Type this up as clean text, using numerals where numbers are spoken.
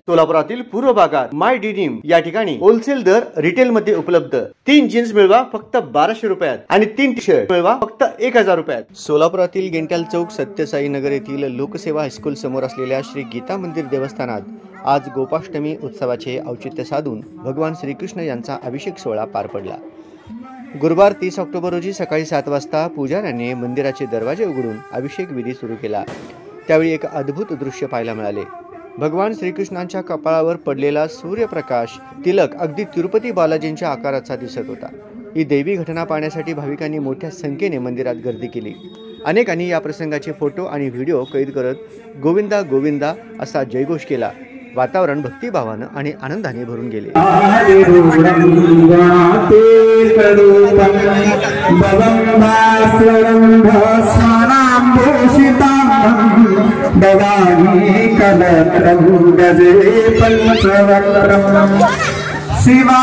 सोलापुरातील पूर्व भागात माय डिनिम या ठिकाणी होलसेल दर रिटेल मध्ये उपलब्ध। 3 जीन्स मिळवा फक्त 1200 रुपयात आणि 3 टी शर्ट मिळवा फक्त 1000 रुपयात। सोलापुरातील गेंट्याल चौक सत्यसाई नगर येथील लोकसेवा हायस्कूल समोर असलेल्या श्री गीता मंदिर देवस्थानात आज गोपाष्टमी उत्सवाचे औचित्य साधून भगवान श्रीकृष्ण यांचा अभिषेक सोहळा पार पडला। गुरुवार 30 ऑक्टोबर रोजी सकाळी 7 वाजता पुजाऱ्यांनी मंदिराचे दरवाजे उघडून अभिषेक विधी सुरू केला। त्यावेळी एक अद्भुत दृश्य पाहायला मिळाले। भगवान श्रीकृष्णांच्या कपाळावर पडलेला सूर्यप्रकाश तिलक अगदी तिरुपती बालाजींच्या आकाराचा दिसत होता। ही दैवी घटना पाहण्यासाठी भाविकांनी मोठ्या संख्येने मंदिरात गर्दी केली। अनेकांनी या प्रसंगाचे फोटो आणि व्हिडिओ कैद करत गोविंदा गोविंदा असा जयघोष केला। वातावरण भक्तिभावानं आणि आनंदाने भरून गेले। शिवा